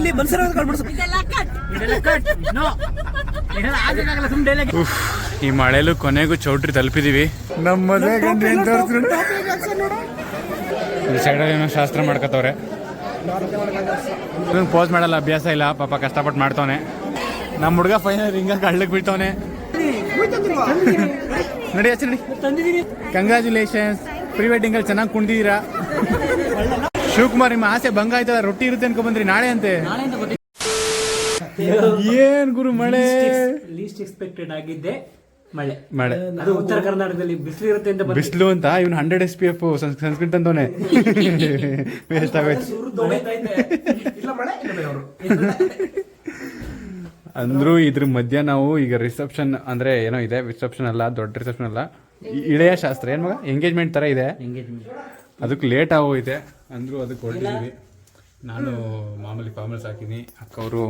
ಇಲ್ಲಿ ಈ ಮಳೆಲು ಕೊನೆಗೂ ಚೌಟ್ರಿ ತಲುಪಿದೀವಿ. ನಮ್ಮ ಮದುವೆ ಗಂಡು ಈ ಸೈಡಲ್ಲಿ ಏನೋ ಶಾಸ್ತ್ರ ಮಾಡ್ಕೋತವ್ರೆ. ಪೋಸ್ ಮಾಡಲ್ಲ, ಅಭ್ಯಾಸ ಇಲ್ಲ ಪಾಪ, ಕಷ್ಟಪಟ್ಟು ಮಾಡ್ತವನೆ. ನಮ್ಮ ಹುಡುಗ ಫೈನಲ್ ಹಿಂಗ ಕಳ್ಳಕ್ಕೆ ಬೀಳ್ತವನೆ. ನಡಿ ಆಚೆ ನಡಿ. ಕಂಗ್ರ್ಯಾಚುಲೇಷನ್ಸ್, ಪ್ರೀ ವೆಡ್ಡಿಂಗ್ ಅಲ್ಲಿ ಚೆನ್ನಾಗಿ ಕುಣಿದಿದ್ದೀರಾ. ಶಿವಕುಮಾರ್, ನಿಮ್ಮ ಆಸೆ ಭಂಗ ಆಯ್ತದ, ರೊಟ್ಟಿ ಇರುತ್ತೆ ಅನ್ಕೊ ಬಂದ್ರಿ ನಾಳೆ ಅಂತೆ. ಏನ್ ಗುರು ಮಳೆ, ಲೀಸ್ಟ್ ಎಕ್ಸ್ಪೆಕ್ಟೆಡ್ ಆಗಿದ್ದೆ ಮಳೆ. ಮಳೆ ಅದು ಉತ್ತರ ಕರ್ನಾಟಕದಲ್ಲಿ ಬಿಸಿಲು ಇರುತ್ತೆ ಅಂತ ಬಿಸಿಲು ಅಂತ ಇವನು 100 SPF ಸನ್ಸ್ಕ್ರೀನ್ ತಂದವನೆ. ವೇಸ್ಟ್ ಆಗೋಯ್ತು ಅಂದ್ರು. ಇದ್ರ ಮಧ್ಯ ನಾವು ಈಗ ರಿಸೆಪ್ಷನ್ ಅಂದ್ರೆ ಏನೋ ಇದೆ, ರಿಸೆಪ್ಷನ್ ಅಲ್ಲ, ದೊಡ್ಡ ರಿಸೆಪ್ಷನ್ ಅಲ್ಲ, ಇಳೆಯ ಶಾಸ್ತ್ರ ಏನ್ ಮಗ, ಎಂಗೇಜ್ಮೆಂಟ್ ತರ ಇದೆ. ಅದಕ್ಕೆ ಲೇಟ್ ಆಗೋಯ್ತೆ ಅಂದ್ರು, ಅದಕ್ಕೆ ಹೊರಟಿದ್ದೀವಿ. ನಾನು ಮಾಮೂಲಿ ಫಾರ್ಮಲ್ಸ್ ಹಾಕಿದ್ದೀನಿ, ಅಕ್ಕವರು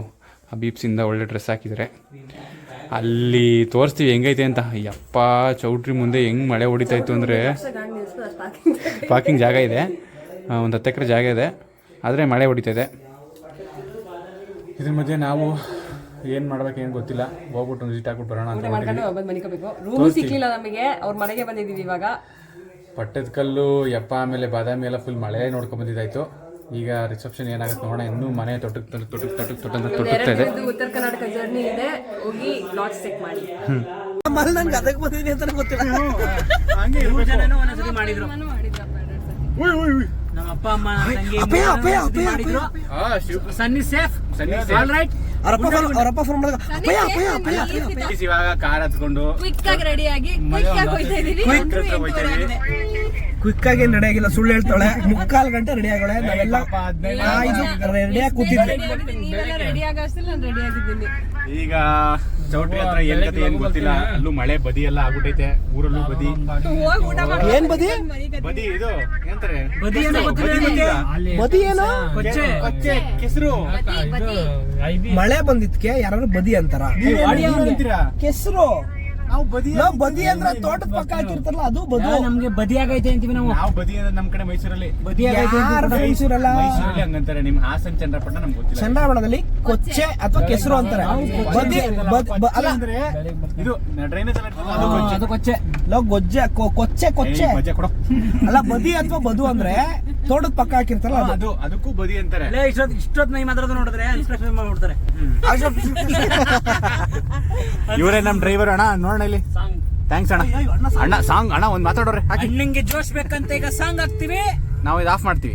ಹಬೀಬ್ಸಿಂದ ಒಳ್ಳೆ ಡ್ರೆಸ್ ಹಾಕಿದ್ದಾರೆ. ಅಲ್ಲಿ ತೋರಿಸ್ತೀವಿ ಹೆಂಗೈತೆ ಅಂತ. ಯಪ್ಪ ಚೌಟ್ರಿ ಮುಂದೆ ಹೆಂಗ್ ಮಳೆ ಹೊಡಿತಾ ಇತ್ತು ಅಂದರೆ, ಪಾರ್ಕಿಂಗ್ ಜಾಗ ಇದೆ, ಒಂದು 10 ಎಕರೆ ಜಾಗ ಇದೆ, ಆದರೆ ಮಳೆ ಹೊಡಿತಾ ಇದೆ. ಇದ್ರ ಮಧ್ಯೆ ನಾವು ಏನು ಮಾಡ್ಬೇಕು ಏನು ಗೊತ್ತಿಲ್ಲ, ಹೋಗ್ಬಿಟ್ಟು ವಿಸಿಟ್ ಹಾಕ್ಬಿಟ್ಟು ಬರೋಣ ಅಂತ ಸಿಕ್ಲಿಲ್ಲ ನಮಗೆ, ಅವ್ರ ಮನೆಗೆ ಬಂದಿದ್ದೀವಿ ಇವಾಗ. ಪಟ್ಟದ ಕಲ್ಲು ಯಪ್ಪ ಆಮೇಲೆ ಬಾದಾಮಿ ಎಲ್ಲ ಫುಲ್ ಮಳೆ ನೋಡ್ಕೊಂಡು ಬಂದಿದ್ದಾಯ್ತು. ಈಗ ರಿಸೆಪ್ಷನ್ ಏನಾಗುತ್ತೆ ನೋಡೋಣ. ಇನ್ನೂ ಮನೆ ತೊಟ್ಟುತ್ತಾ ಇದೆ. ಉತ್ತರ ಕರ್ನಾಟಕ ಜರ್ನಿ ಇದೆ, ಹೋಗಿ ಲಾಡ್ಜ್ ಚೆಕ್ ಮಾಡಿ. ನಂಗೆ ಅದಕ್ಕೆ ಬಂದಿದೆ ಅಂತ ಗೊತ್ತಿಲ್ಲ. ಮಾಡಿದ್ರು ನಮ್ಮ ಅಪ್ಪ ಅಮ್ಮ ಮಾಡಿದ್ರು. ಸನ್ನಿ ಸೇಫ್, ಆಲ್ ರೈಟ್. ಇವಾಗ ಕಾರ್ ಹತ್ಕೊಂಡು ಕ್ವಿಕ್ ಆಗಿ ರೆಡಿ ಆಗಿ ಕ್ವಿಕ್ ಆಗಿ ರೆಡಿ ಆಗಿಲ್ಲ, ಸುಳ್ಳು ಹೇಳ್ತಾಳೆ. 3/4 ಗಂಟೆ ರೆಡಿ ಆಗೋಳೆ. ನಾವೆಲ್ಲ ರೆಡಿಯಾಗಿ ಕೂತಿದ್ವಿ. ರೆಡಿ ಆಗೋಷ್ಟಿಲ್ಲ ನಾನು ರೆಡಿ ಆಗಿದ್ದೀನಿ. ಈಗ ಚೌಟ್ರಿ ಹತ್ರ ಏನ್ ಕತೆ ಏನ್ ಗೊತ್ತಿಲ್ಲ, ಅಲ್ಲೂ ಮಳೆ ಬದಿ ಎಲ್ಲ ಆಗ್ಬಿಟ್ಟೈತೆ. ಊರಲ್ಲೂ ಬದಿ. ಏನ್ ಬದಿ? ಬದಿ ಇದು ಏನಂತಾರೆ, ಬದಿ ಏನು, ಕೆಸರು. ಮಳೆ ಬಂದಿದ್ಕೆ ಯಾರು ಬದಿ ಅಂತಾರ, ಕೆಸರು. ನಾವು ಬದಿ ಅಂದ್ರೆ ತೋಟದ ಪಕ್ಕ ಹಾಕಿರ್ತಾರಲ್ಲ, ಅದು ಬದು. ನಮ್ಗೆ ಬದಿ ಆಗೈತೆ ಅಂತೀವಿ ನಾವು. ಬದಿ ಅಂದ್ರೆ ನಮ್ ಕಡೆ ಮೈಸೂರಲ್ಲಿ ಬದಿ ಆಗೈತೆ, ಮೈಸೂರಲ್ಲ, ಮೈಸೂರಲ್ಲಿ ಹಂಗಂತಾರೆ. ನಿಮ್ ಹಾಸನ್ ಚಂದ್ರಪಟ್ಟಣ ನಮ್ಗೆ ಗೊತ್ತಿಲ್ಲ. ಚಂದ್ರಪಟ್ಟಣದಲ್ಲಿ ಕೊಚ್ಚೆ ಅಥವಾ ಕೆಸರು ಅಂತಾರೆ. ಬದಿ ಅಲ್ಲ ಅಂದ್ರೆ ಇದು ಡ್ರೈನೇಜ್ ಅದು ಕೊಚ್ಚೆ, ಗೊಜ್ಜೆ, ಕೊಚ್ಚೆ ಕೊಚ್ಚೆ ಅಲ್ಲ. ಬದಿ ಅಥವಾ ಬದು ಅಂದ್ರೆ ತೋಟದ ಪಕ್ಕ ಹಾಕಿರ್ತಾರಲ್ಲ, ಅದು ಅದಕ್ಕೂ ಬದಿ ಅಂತಾರೆ. ಇಷ್ಟೊತ್ತು ನೈ ಮಾತಾಡೋದು ನೋಡಿದ್ರೆ ಇನ್ಸ್ಪೆಕ್ಷನ್ ಮಾಡ್ಬಿಡ್ತಾರೆ. ಇವರೇ ನಮ್ ಡ್ರೈವರ್ ಅಣ್ಣ, ನೋಡೋಣ ಇಲ್ಲಿ. ಥ್ಯಾಂಕ್ಸ್ ಅಣ್ಣ. ಅಣ್ಣ ಸಾಂಗ್ ಅಣ್ಣ ಒಂದ್ ಮಾತಾಡೋರೆ. ನಿಂಗೆ ಜೋಶ್ ಬೇಕಂತ ಈಗ ಸಾಂಗ್ ಹಾಕ್ತಿವಿ, ನಾವು ಇದು ಆಫ್ ಮಾಡ್ತೀವಿ.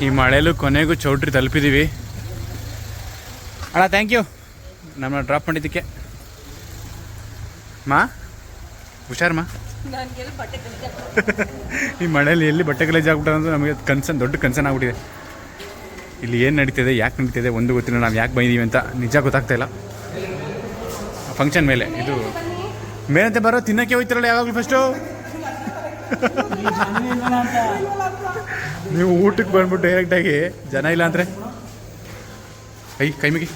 ಈ ಮಳೆಲು ಕೊನೆಗೂ ಚೌಟ್ರಿ ತಲುಪಿದೀವಿ. ಅಣ್ಣ ಥ್ಯಾಂಕ್ ಯು ನಮ್ಮ ಡ್ರಾಪ್ ಮಾಡಿದ್ದಕ್ಕೆ. ಮಾ ಹುಷಾರ್ ಮಾ. ಈ ಮಳೆಯಲ್ಲಿ ಎಲ್ಲಿ ಬಟ್ಟೆ ಗಲೀಜ್ ಆಗ್ಬಿಟ್ಟು ಅಂದ್ರೆ ನಮಗೆ ದೊಡ್ಡ ಕನ್ಸರ್ನ್ ಆಗ್ಬಿಟ್ಟಿದೆ. ಇಲ್ಲಿ ಏನು ನಡೀತಿದೆ, ಯಾಕೆ ನಡೀತಿದೆ ಒಂದು ಗೊತ್ತಿಲ್ಲ. ನಾವು ಯಾಕೆ ಬಂದಿದ್ದೀವಿ ಅಂತ ನಿಜ ಗೊತ್ತಾಗ್ತಾ ಇಲ್ಲ. ಫಂಕ್ಷನ್ ಮೇಲೆ ಇದು ಮೇಲಂತೆ ಬರೋ ತಿನ್ನಕ್ಕೆ ಹೋಗ್ತಿರಲ್ಲ ಯಾವಾಗಲೂ ಫಸ್ಟು. ನೀವು ಊಟಕ್ಕೆ ಬಂದ್ಬಿಟ್ಟು ಡೈರೆಕ್ಟಾಗಿ ಜನ ಇಲ್ಲ ಅಂದರೆ ಕೈ ಮುಗಿ.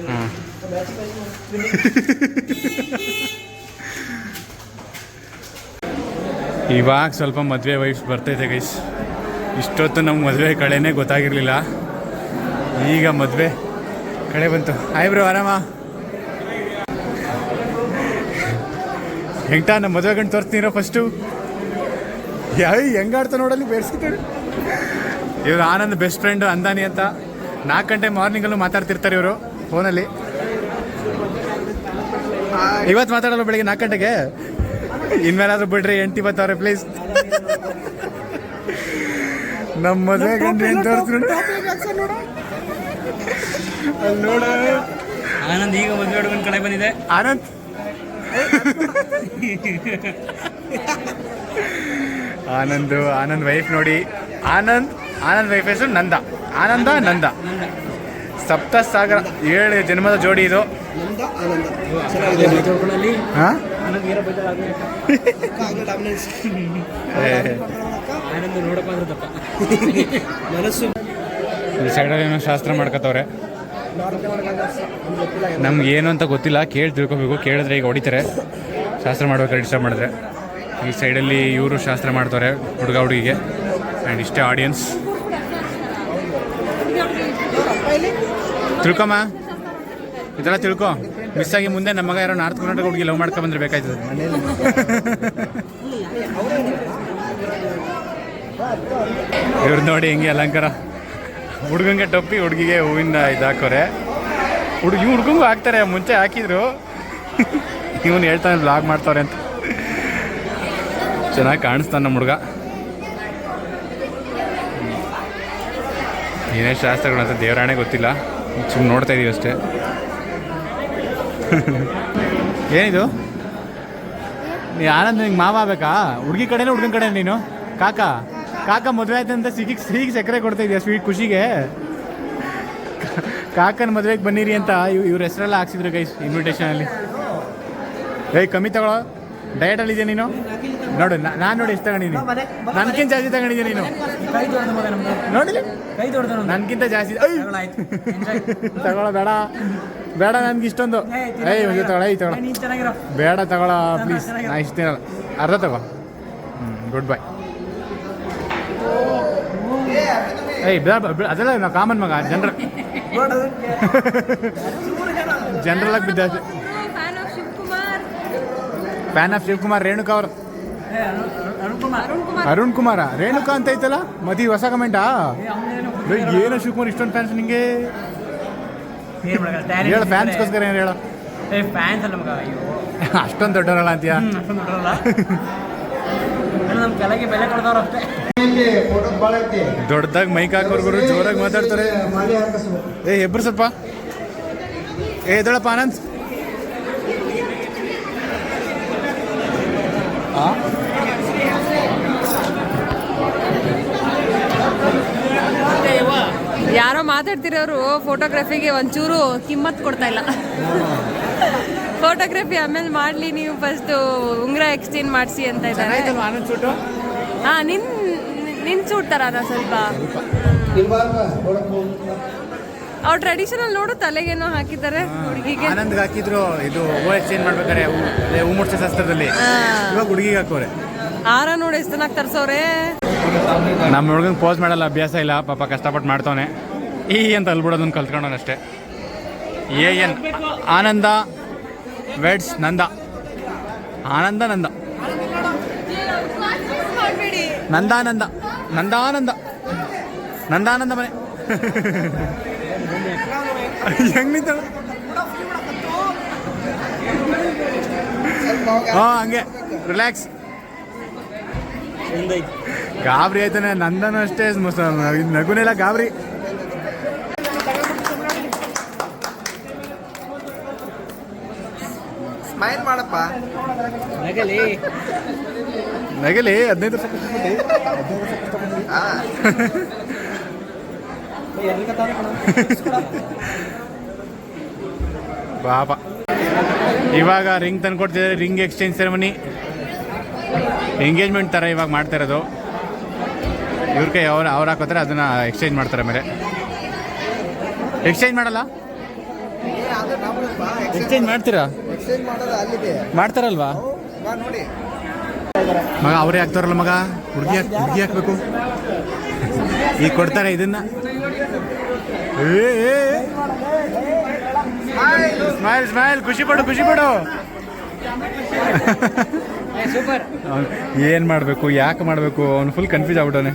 ಹಾಂ ಇವಾಗ ಸ್ವಲ್ಪ ಮದುವೆ ವೈಫ್ಸ್ ಬರ್ತೈತೆ ಗೈಸ್. ಇಷ್ಟೊತ್ತು ನಮ್ಮ ಮದುವೆ ಕಳೆನೇ ಗೊತ್ತಾಗಿರಲಿಲ್ಲ, ಈಗ ಮದುವೆ ಕಳೆ ಬಂತು. ಹಾಯ್ ಬ್ರೋ, ಆರಾಮ? ಹೆಂಗ್ಟಾ ನಮ್ಮ ಮದುವೆ ಗಂಟು ತೋರಿಸ್ತೀರೋ ಫಸ್ಟು. ಹೆಂಗಾಡ್ತಾ ನೋಡಲ್ಲಿ ಬೇಡ್ಸ್ಕೊತಾರೆ. ಇವರು ಆನಂದ್ ಬೆಸ್ಟ್ ಫ್ರೆಂಡು ಅಂದಾನಿ ಅಂತ. 4 ಗಂಟೆ ಮಾರ್ನಿಂಗಲ್ಲೂ ಮಾತಾಡ್ತಿರ್ತಾರೆ ಇವರು ಫೋನಲ್ಲಿ. ಇವತ್ತು ಮಾತಾಡಲ್ಲ ಬೆಳಿಗ್ಗೆ 4 ಗಂಟೆಗೆ. ಇನ್ಮೇಲಾದ್ರೂ ಬಿಡ್ರಿ, 8 ಇವತ್ತವ್ರೆ ಪ್ಲೀಸ್. ನಮ್ಮ ಮದುವೆ ಗಂಟೆ ಏನು ತೋರಿಸ್ಕೊಂಡು ಅಲ್ಲಿ ನೋಡ. ಆನಂದ್ ಈಗ ಮದುವೆ ಹುಡುಗನ ಕಡೆ ಬಂದಿದೆ. ಆನಂದ್ ಆನಂದ್ ವೈಫ್ ನೋಡಿ. ಆನಂದ್ ವೈಫ್ ಹೆಸರು ನಂದ. ನಂದ ಸಪ್ತ ಸಾಗರ 7 ಜನ್ಮದ ಜೋಡಿ ಇದು. ಹಾಂ ಈ ಸೈಡಲ್ಲಿ ಏನೋ ಶಾಸ್ತ್ರ ಮಾಡ್ಕೋತವ್ರೆ. ನಮ್ಗೆ ಏನು ಅಂತ ಗೊತ್ತಿಲ್ಲ, ಕೇಳಿ ತಿಳ್ಕೊಬೇಕು. ಕೇಳಿದ್ರೆ ಈಗ ಹೊಡಿತಾರೆ ಶಾಸ್ತ್ರ ಮಾಡ್ಬೇಕಾದ್ರೆ, ಡಿಸ್ಟರ್ಬ್ ಮಾಡಿದ್ರೆ. ಈ ಸೈಡಲ್ಲಿ ಇವರು ಶಾಸ್ತ್ರ ಮಾಡ್ತಾರೆ ಹುಡುಗ ಹುಡುಗಿಗೆ. ಆ್ಯಂಡ್ ಇಷ್ಟೇ ಆಡಿಯನ್ಸ್. ತಿಳ್ಕೊಮ್ಮ, ಇದೆಲ್ಲ ತಿಳ್ಕೊ. ಮಿಸ್ ಆಗಿ ಮುಂದೆ ನಮ್ಮ ಮಗ ಯಾರೋ ನಾರ್ತ್ ಕರ್ನಾಟಕ ಹುಡುಗಿ ಲವ್ ಮಾಡ್ಕೊ ಬಂದ್ರೆ ಬೇಕಾಯ್ತದೆ. ಇವ್ರು ನೋಡಿ ಹೆಂಗೆ ಅಲಂಕಾರ, ಹುಡುಗಂಗೆ ಟೊಪ್ಪಿ, ಹುಡುಗಿಗೆ ಹೂವಿಂದ ಇದು ಹಾಕೋರೆ. ಹುಡುಗಂಗೂ ಹಾಕ್ತಾರೆ, ಮುಂಚೆ ಹಾಕಿದ್ರು. ಇವನು ಹೇಳ್ತಾನೆ ಬ್ಲಾಗ್ ಮಾಡ್ತಾವ್ರೆ ಅಂತ. ಚೆನ್ನಾಗಿ ಕಾಣಿಸ್ತಾನೆ ನಮ್ಮ ಹುಡುಗ. ಏನೇ ಶಾಸ್ತ್ರಗಳು ಅಂತ ದೇವರಾಣೆ ಗೊತ್ತಿಲ್ಲ, ಸುಮ್ಮನೆ ನೋಡ್ತಾ ಇದೀವಿ ಅಷ್ಟೇ. ಏನಿದು? ನೀ ಆನಂದ್ ನಿಂಗೆ ಮಾವ ಆಗ್ಬೇಕಾ? ಹುಡುಗಿ ಕಡೆನೇ ಹುಡುಗನ ಕಡೆ ನೀನು? ಕಾಕ ಮದುವೆ ಆಯ್ತು ಅಂತ ಸಿಹಿಗೆ ಸಕ್ಕರೆ ಕೊಡ್ತಾ ಇದೆಯಾ ಸ್ವೀಟ್ ಖುಷಿಗೆ? ಕಾಕನ ಮದುವೆಗೆ ಬನ್ನಿರಿ ಅಂತ ಇವ್ರ ಹೆಸರೆಲ್ಲ ಹಾಕ್ಸಿದ್ರು ಗೈಸ್ ಇನ್ವಿಟೇಷನಲ್ಲಿ. ಕಮ್ಮಿ ತಗೊಳ್ಳೋ, ಡಯಟಲ್ಲಿ ಇದೆಯಾ ನೀನು? ನೋಡು, ನಾನು ನೋಡಿ ಎಷ್ಟು ತಗೊಂಡಿದ್ದೀನಿ. ನನ್ಗಿಂತ ಜಾಸ್ತಿ ತಗೊಂಡಿದ್ದೀನಿ ನೀನು. ನೋಡಿ, ನನ್ಗಿಂತ ಜಾಸ್ತಿ ತಗೊಳ್ಳೋ. ಬೇಡ ನನ್ಗೆ ಇಷ್ಟೊಂದು. ಒಂದು ತಗೊಳ ಬೇಡ ತಗೊಳ ಪ್ಲೀಸ್. ನಾ ಇಷ್ಟೇನಲ್ಲ, ಅರ್ಧ ತಗೋ. Good bye. ಅದೆಲ್ಲ ನಾವು ಕಾಮನ್ ಮಗ, ಜನರಲ್ ಆಗಿ ಬಿದ್ದ. Fan of Shivakumar. ರೇಣುಕಾ ಅವ್ರ ಅರುಣ್ ಕುಮಾರ. ರೇಣುಕಾ ಅಂತ ಐತಲ್ಲ ಮದಿ ಹೊಸ ಕಮೆಂಟಾ? ಏನೋ ಶಿವಕುಮಾರ್ ಇಷ್ಟೊಂದು ಫ್ಯಾನ್ಸ್ ನಿಂಗೆ? ಹೇಳ, ಫ್ಯಾನ್ಸ್ಗೋಸ್ಕರ ಏನು ಹೇಳ? ಅಷ್ಟೊಂದು ದೊಡ್ಡವರಲ್ಲ ಅಂತೀಯ? ದೊಡ್ಡದಾಗಿ ಮೈಕ್ ಹಾಕೋರ್ಗುರು ಜೋರಾಗಿ ಮಾತಾಡ್ತಾರೆ. ಹೆಬ್ರು ಸ್ವಲ್ಪ. ಎದಳಪ್ಪ ಆನಂದ್. ಯಾರೋ ಮಾತಾಡ್ತಿರೋರು ಫೋಟೋಗ್ರಫಿಗೆ ಒಂಚೂರು ಕಿಮ್ಮತ್ ಕೊಡ್ತಾ ಇಲ್ಲ. ಫೋಟೋಗ್ರಫಿ ಆಮೇಲೆ ಮಾಡ್ಲಿ, ನೀವು ಫಸ್ಟ್ ಉಂಗುರ ಎಕ್ಸ್ಚೇಂಜ್ ಮಾಡಿಸಿ ಅಂತ ಇದ್ದಾರೆ. ನಿನ್ ಸೂಟ್ ತರ ಸ್ವಲ್ಪ. ಅವ್ರು ಟ್ರೆಡಿಷನಲ್ ನೋಡು, ತಲೆಗೇನೋ ಹಾಕಿದ್ದಾರೆ ಹುಡುಗಿಗೆ. ಆನಂದ್ಗೆ ಹಾಕಿದ್ರು, ಇದು ಹೂ ಎಕ್ಸ್ಚೇಂಜ್ ಮಾಡ್ಬೇಕಾರೆ ಹೂ ಮುಡ್ಸೋ ಶಾಸ್ತ್ರದಲ್ಲಿ. ಇವಾಗ ಹುಡುಗಿಗೆ ಹಾಕೋರೆ. ಹಾರ ನೋಡಿ ಎಷ್ಟು ಚೆನ್ನಾಗಿ ತರ್ಸೋರೆ. ನಮ್ಮ ಹುಡುಗಂಗೆ ಪೋಸ್ ಮಾಡಲ್ಲ ಅಭ್ಯಾಸ ಇಲ್ಲ, ಪಾಪ ಕಷ್ಟಪಟ್ಟು ಮಾಡ್ತಾನೆ. ಅಂತ ಅಲ್ಬಿಡೋದನ್ನು ಕಲ್ತ್ಕೊಂಡವನು ಅಷ್ಟೇ. AN ಆನಂದ ವೆಡ್ಸ್ ನಂದ. ಆನಂದ ನಂದ ನಂದಾನಂದ ನಂದಾನಂದ ನಂದಾನಂದ ಮನೆ. ಹೆಂಗ್ ನಿಂತ? ಹಂಗೆ ರಿಲ್ಯಾಕ್ಸ್. ಗಾಬರಿ ಆಯ್ತಾನೆ. ನಂದನೂ ಅಷ್ಟೇ, ನಗುನೆಲ್ಲ ಗಾಬರಿ. ಸ್ಮೈಲ್ ಮಾಡಪ್ಪ. ನಗಲಿ 15 ವರ್ಷ ಪಾಪ. ಇವಾಗ ರಿಂಗ್ ತಂದು ಕೊಡ್ತಿದ್ದಾರೆ. ರಿಂಗ್ ಎಕ್ಸ್ಚೇಂಜ್ ಸೆರೆಮನಿ, ಎಂಗೇಜ್ಮೆಂಟ್ ಥರ ಇವಾಗ ಮಾಡ್ತಾ ಇರೋದು. ಇವ್ರ ಕೈ ಅವ್ರು ಹಾಕೋತಾರೆ, ಅದನ್ನು ಎಕ್ಸ್ಚೇಂಜ್ ಮಾಡ್ತಾರೆ. ಆಮೇಲೆ ಎಕ್ಸ್ಚೇಂಜ್ ಮಾಡಲ್ಲ? ಎಕ್ಸ್ಚೇಂಜ್ ಮಾಡ್ತೀರಾ? ಮಾಡ್ತಾರಲ್ವಾ ಮಗ? ಅವರೇ ಹಾಕ್ತಾರಲ್ಲ ಮಗ. ಹುಡುಗಿ ಹಾಕ್ಬೇಕು. ಈಗ ಕೊಡ್ತಾರೆ ಇದನ್ನ. ಸ್ಮೈಲ್ ಸ್ಮೈಲ್, ಖುಷಿ ಪಡು. ಏನ್ ಮಾಡ್ಬೇಕು, ಯಾಕೆ ಮಾಡ್ಬೇಕು, ಅವ್ನು ಫುಲ್ ಕನ್ಫ್ಯೂಸ್ ಆಗ್ಬಿಟ್ಟವನೆ.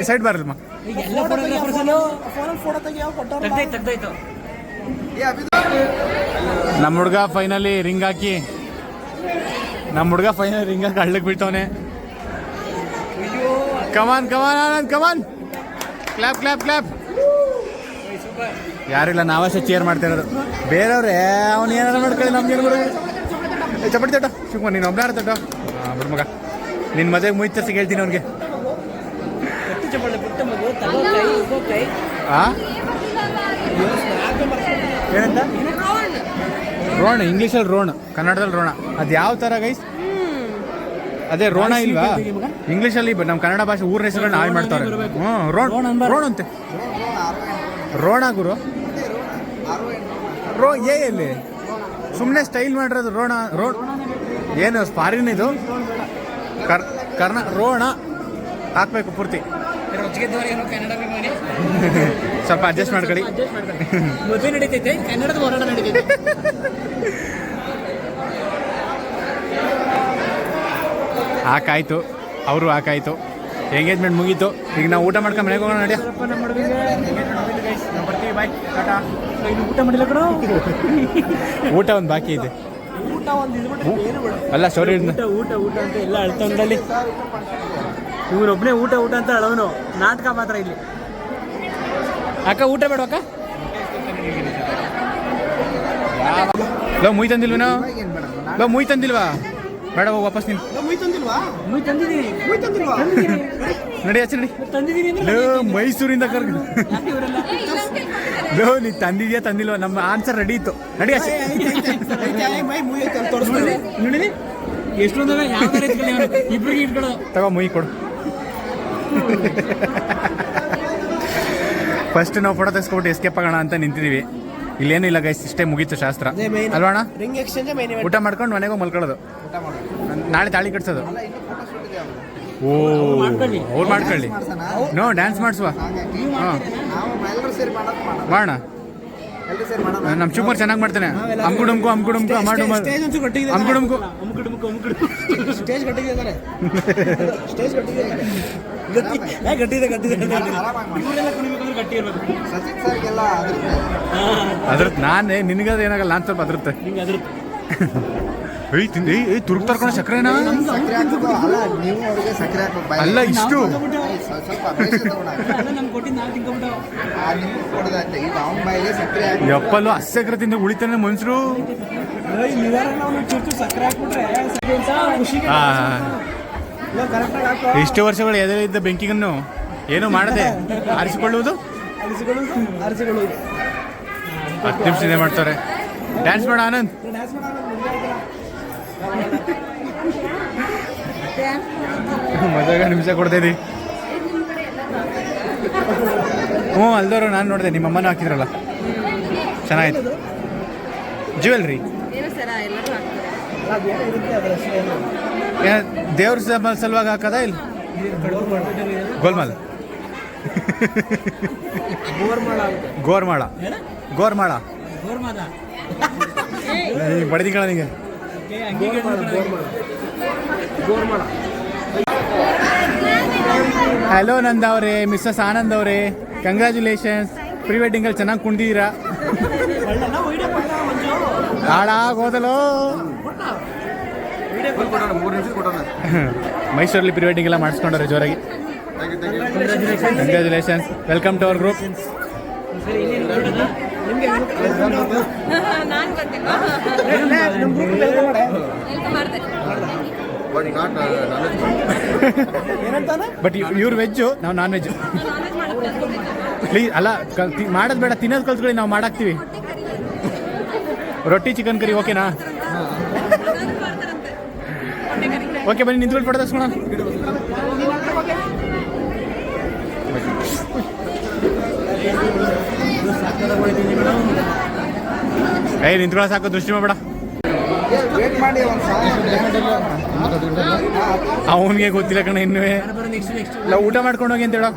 ಸೈಡ್ ಬರಲ್ಲ. ನಮ್ಮ ಹುಡುಗ ಫೈನಲಿ ರಿಂಗ್ ಹಾಕಿ ಹಳ್ಳಕ್ಕೆ ಬೀಳ್ತವನೆ. ಕಮಾನ್ ಆನಂದ್, ಕಮಾನ್. ಕ್ಲಾಪ್. ಯಾರಿಲ್ಲ, ನಾವಷ್ಟೇ ಚೇರ್ ಮಾಡ್ತಾ ಇರೋದು. ಬೇರೆಯವ್ರೆ ಅವ್ನು ಏನಾರ ಮಾಡ್ಕೊಳ್ಳಿ, ನಮ್ಗೆ ಚಪ್ಪಟಿ ತಟ್ಟ. ಶಿವಕುಮಾರ್ ನೀನು ಒಬ್ಬನೇ ತಟ್ಟ. ಬಿಡು ಮಗ, ನಿನ್ನ ಮದುವೆಗೆ ಮುಯ್ತು ತರ್ಸಿ ಹೇಳ್ತೀನಿ ಅವ್ನಿಗೆ. ಏನಂತ? ರೋಣ. ಇಂಗ್ಲೀಷಲ್ಲಿ ರೋಣ, ಕನ್ನಡದಲ್ಲಿ ರೋಣ. ಅದು ಯಾವ ಥರ ಗೈಸ್? ಅದೇ ರೋಣ ಇಲ್ವಾ ಇಂಗ್ಲೀಷಲ್ಲಿ? ನಮ್ಮ ಕನ್ನಡ ಭಾಷೆ ಊರಿನ ಹೆಸರುಗಳನ್ನ ಹಾಳು ಮಾಡ್ತಾರೆ. ರೋಣ ಅಂತೆ. ರೋಣ ಗುರು. ಎಲ್ಲಿ ಸುಮ್ಮನೆ ಸ್ಟೈಲ್ ಮಾಡಿರೋದು ರೋಣ. ಏನು ಫಾರಿನ್ ಇದು? ರೋಣ ಹಾಕ್ಬೇಕು ಪೂರ್ತಿ. ಸ್ವಲ್ಪ ಅಡ್ಜಸ್ಟ್ ಮಾಡ್ಕೊಳ್ಳಿ. ಮದುವೆ ನಡೀತೈತೆ, ಕನ್ನಡದ ಹೋರಾಟ ನಡೀತೈತೆ. ಹಾಕಾಯ್ತು, ಅವರು ಹಾಕಾಯ್ತು, ಎಂಗೇಜ್ಮೆಂಟ್ ಮುಗೀತು. ಈಗ ನಾವು ಊಟ ಮಾಡ್ಕೊಂಡು ಮನೆಗೆ ಹೋಗೋಣ. ನಡಿ ಬರ್ತೀವಿ, ಬಾಯ್, ಟಾಟಾ. ಊಟ ಮಾಡಿಲ್ಲ ಕಣ, ಊಟ ಒಂದು ಬಾಕಿ ಇದೆ. ಊಟ ಒಂದು ಅಲ್ಲ ಸ್ಟೋರಿ ಊಟ ಅಂತ ಎಲ್ಲ ಅಳ್ತಂಗಲ್ಲಿ ಇವನೊಬ್ಬನೇ ಊಟ ಅಂತ ಅಳವನು. ನಾಟಕ ಮಾತ್ರ ಇಲ್ಲಿ. ಅಕ್ಕ ಊಟ ಬೇಡ ಅಕ್ಕ. ಲೋ ಮುಯ್ ತಂದಿಲ್ವೇನೋ? ಲೋ ಮುಯ್ ತಂದಿಲ್ವಾ? ಬೇಡ ಹೋಗಿ ವಾಪಸ್ ನೀನು. ನಡಿ ಆಚೆ ನಡಿ. ಲೋ ಮೈಸೂರಿಂದ ಕರ್ಗ. ಲೋ ನೀ ತಂದಿದ್ಯಾ ತಂದಿಲ್ವಾ? ನಮ್ಮ ಆನ್ಸರ್ ರೆಡಿ ಇತ್ತು. ನಡಿ ಆಚೆ. ನೋಡಿ ಎಷ್ಟೊಂದಾಗ ಇಬ್ಬರಿಗೆ ಇಟ್ಕೊಳ್ಳೋ. ತಗೋ ಮುಯ್ ಕೊಡು. ಫಸ್ಟ್ ನಾವು ಫೋಟೋ ತೆಗೆಸ್ಕೊಬಿಟ್ಟು ಎಸ್ಕೇಪ್ ಆಗೋಣ ಅಂತ ನಿಂತಿದ್ದೀವಿ. ಇಲ್ಲೇನು ಇಲ್ಲ ಗೈಸ್, ಇಷ್ಟೇ ಮುಗೀತು ಶಾಸ್ತ್ರ ಅಲ್ವಾ ಅಣ್ಣ? ಊಟ ಮಾಡ್ಕೊಂಡು ಮನೆಗೆ ಹೋಗಿ ಮಲ್ಕೊಳ್ಳೋದು. ನಾಳೆ ತಾಳಿ ಕಟ್ಸೋದು. ಓ ಅವ್ರು ಮಾಡ್ಕೊಳ್ಳಿ. ನೋ ಡ್ಯಾನ್ಸ್ ಮಾಡಿಸುವ. ಹಾಂ ಮಾಡೋಣ. ನಮ್ಮ ಶಿವಕುಮಾರ್ ಚೆನ್ನಾಗಿ ಮಾಡ್ತಾನೆ. ಅಂಕುಡುಮ್ಕು ಅಂಕುಡುಮ್ಕು ಮಾಡು ಅಂಕುಡುಮ್ಕು. ಅದ್ರ ನಾನೇ ನಿನಗದ ಏನಾಗಲ್ಲ, ನಾನು ಸ್ವಲ್ಪ ಅದ್ರುತ್ತೆ. ತುರುಕ್ ತರ್ಕೊಂಡು ಸಕ್ಕರೆನಾ? ಅಲ್ಲ ಇಷ್ಟು ಎಪ್ಪಲ್ಲೂ ಅಸಕ್ರೆ ತಿಂದು ಉಳಿತಾನೆ ಮನುಷ್ಯರು. ಇಷ್ಟು ವರ್ಷಗಳು ಎದುರಿದ್ದ ಬೆಂಕಿಗನ್ನು ಏನು ಮಾಡದೆ ಆರಿಸಿಕೊಳ್ಳುವುದು. 10 ನಿಮಿಷ ಮಾಡ್ತಾರೆ. ಡ್ಯಾನ್ಸ್ ಮಾಡ ಆನಂದ್. ಮದುವೆಗೆ ನಿಮಿಷ ಕೊಡ್ತೇರಿ. ಹ್ಞೂ ಅಲ್ದವರು ನಾನು ನೋಡಿದೆ, ನಿಮ್ಮಮ್ಮನೂ ಹಾಕಿದ್ರಲ್ಲ, ಚೆನ್ನಾಗಿತ್ತು. ಜ್ಯುವೆಲ್ರಿ ದೇವ್ರ ಸಲುವಾಗಿ ಹಾಕದ ಇಲ್ಲ? ಗೋಲ್ಮಾಲ್ ಗೋರ್ಮಾಳ ಗೋರ್ಮಾಳ ಬಡದಿಗಳ ನಿಂಗೆ. ಹಲೋ ನಂದ ಅವರೇ, ಮಿಸ್ಸಸ್ ಆನಂದ್ ಅವರೇ, ಕಂಗ್ರ್ಯಾಚುಲೇಷನ್ಸ್. ಪ್ರೀ ವೆಡ್ಡಿಂಗಲ್ಲಿ ಚೆನ್ನಾಗಿ ಕುಣಿದಿದ್ದೀರಾ. ಹಾಳಾಗೋದಲೋ. ಮೈಸೂರಲ್ಲಿ ಪ್ರೀ ವೆಡ್ಡಿಂಗ್ ಎಲ್ಲ ಮಾಡಿಸ್ಕೊಂಡ್ರೆ ಜೋರಾಗಿ. Congratulations. Welcome to our group. But ಇವ್ರು ವೆಜ್ಜು, ನಾವು ನಾನ್ ವೆಜ್. ಪ್ಲೀಸ್ ಅಲ್ಲ, ಮಾಡೋದು ಬೇಡ, ತಿನ್ನೋದು ಕಲ್ತ್ಕೊಳ್ಳಿ, ನಾವು ಮಾಡಾಕ್ತೀವಿ. ರೊಟ್ಟಿ ಚಿಕನ್ ಕರಿ ಓಕೆನಾ? ಓಕೆ ಬನ್ನಿ, ನಿಂತ್ಕೊಂಡು ಫೋಟೋ ತೆಗೆಸ್ಕೊಣ. ನಿಂತ್ಕೊಳ್ಳೋ ಸಾಕು, ದೃಷ್ಟಿ ಮಾಡಬೇಡ. ಅವನಿಗೆ ಗೊತ್ತಿಲ್ಲ ಕಣ ಇನ್ನೂ. ಇಲ್ಲ ಊಟ ಮಾಡ್ಕೊಂಡು ಹೋಗಿ ಅಂತ ಹೇಳೋ.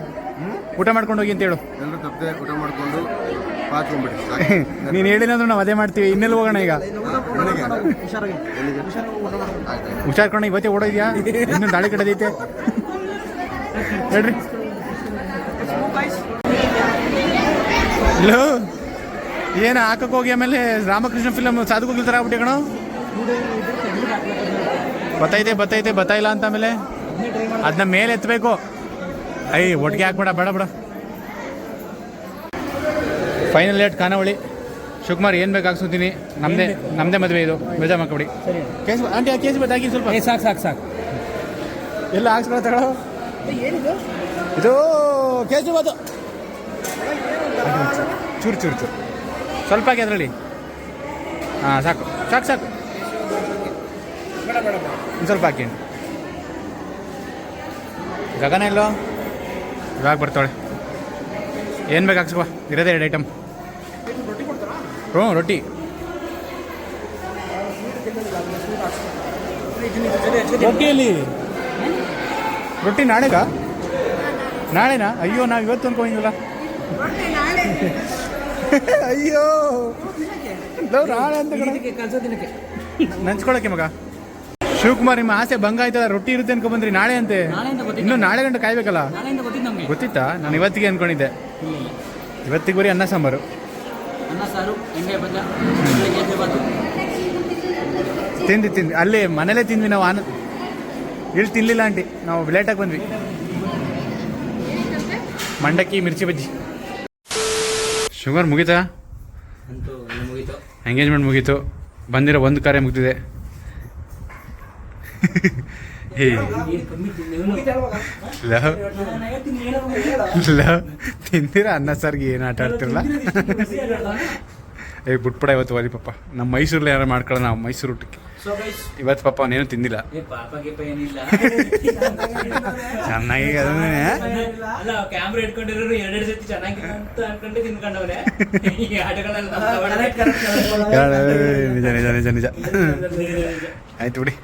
ಊಟ ಮಾಡ್ಕೊಂಡು ಹೋಗಿ ಅಂತ ಹೇಳು. ನೀನು ಹೇಳಿನಂದ್ರೆ ನಾವು ಅದೇ ಮಾಡ್ತೀವಿ. ಇನ್ನೆಲ್ಲ ಹೋಗೋಣ ಈಗ? ಹುಷಾರ್ಕೊಂಡು ಇವತ್ತೇ ಓಡೋದ್ಯಾ? ಇನ್ನೂ ದಾಳಿ ಕಟ್ಟದೈತೆ ಹೇಳ್ರಿ. ಹಲೋ, ಏನು ಹಾಕಕ್ಕೆ ಹೋಗಿ ಆಮೇಲೆ ರಾಮಕೃಷ್ಣ ಫಿಲಮ್ ಸಾಧುಗೋಗಿಲ್ ಥರ ಆಗ್ಬಿಟ್ಟೆ ಕಣೋ. ಬತ್ತಾಯಿಲ್ಲ ಅಂತ ಆಮೇಲೆ ಅದನ್ನ ಮೇಲೆ ಎತ್ತಬೇಕು. ಒಟ್ಟಿಗೆ ಹಾಕ್ಬೇಡ, ಬೇಡ. ಫೈನಲ್ ಡೇಟ್ ಖಾನಾವಳಿ. ಶಿವಕುಮಾರ್ ಏನು ಬೇಕು ಹಾಕ್ಸ್ಕೊತೀನಿ. ನಮ್ಮದೇ ಮದುವೆ ಇದು, ಬೇಜಾರು ಮಾಡ್ಕೊಬಿಡಿ. ಆಂಟಿ ಆ ಕೇಸ್ ಬತ್ತಾಕಿ ಸ್ವಲ್ಪ. ಸಾಕು ಎಲ್ಲ ಹಾಕ್ಸ್ಕೊಳ ತಗೊಳ್ಳೋ. ಇದು ಕೇಸು ಬದು ಚೂರು ಸ್ವಲ್ಪ ಹಾಕಿ ಅದರಲ್ಲಿ. ಹಾಂ ಸಾಕು ಒಂದು ಸ್ವಲ್ಪ ಹಾಕಿ. ಗಗನ ಎಲ್ಲೋ ಇವಾಗ ಬರ್ತಾಳೆ. ಏನು ಬೇಕು ಹಾಕ್ಸ್ಕೊ, ಇರೋದೇ 2 ಐಟಮ್. ಹ್ಞೂ ರೊಟ್ಟಿ. ರೊಟ್ಟಿಯಲ್ಲಿ ರೊಟ್ಟಿ ನಾಳೆಗಾ? ನಾಳೆನಾ? ಅಯ್ಯೋ ನಾವು ಇವತ್ತು ಅನ್ಕೊಂಡಿದ್ವಲ್ಲ. ಅಯ್ಯೋ ನಾಳೆ ಅಂತ ನಂಚ್ಕೊಳಕ್ಕೆ ಮಗ. ಶಿವಕುಮಾರ್ ನಿಮ್ಮ ಆಸೆ ಭಂಗ ಆಯ್ತಲ್ಲ, ರೊಟ್ಟಿ ಇರುತ್ತೆ ಅನ್ಕೊಂಡ್ಬಂದ್ರಿ, ನಾಳೆ ಅಂತೆ. ಇನ್ನು ನಾಳೆ ಗಂಟೆ ಕಾಯ್ಬೇಕಲ್ಲ. ಗೊತ್ತಿತ್ತಾ? ನಾನು ಇವತ್ತಿಗೆ ಅನ್ಕೊಂಡಿದ್ದೆ. ಇವತ್ತಿಗೆ ಬರೀ ಅನ್ನ ಸಾಂಬಾರು. ತಿಂದು ಅಲ್ಲಿ ಮನೇಲೇ ತಿಂದ್ವಿ ನಾವು. ಇಲ್ಲಿ ತಿನ್ನಲಿಲ್ಲ ಆಂಟಿ, ನಾವು ಲೇಟಾಗಿ ಬಂದ್ವಿ. ಮಂಡಕ್ಕಿ ಮಿರ್ಚಿ ಬಜ್ಜಿ. ಶುಗರ್ ಮುಗೀತಾ? ಎಂಗೇಜ್ಮೆಂಟ್ ಮುಗೀತು. ಬಂದಿರೋ ಒಂದು ಕಾರ್ಯ ಮುಗ್ದಿದೆ. ತಿಂದಿರ ಅನ್ನ ಸಾರ್ಗೆ ಏನು ಆಟ ಆಡ್ತಿರಲ್ಲ. ಬಿಟ್ಬಿಡ ಇವತ್ತು ಓದಿ ಪಾಪ. ನಮ್ಮ ಮೈಸೂರಲ್ಲಿ ಯಾರು ಮಾಡ್ಕೊಳ್ಳೋಣ, ನಾವು ಮೈಸೂರು ಊಟಕ್ಕೆ. ಇವತ್ತು ಪಾಪ ಅವನೇನು ತಿಂದಿಲ್ಲ. ಚೆನ್ನಾಗಿ ನಿಜ ನಿಜ ನಿಜ ನಿಜ. ಆಯ್ತು ಬಿಡಿ.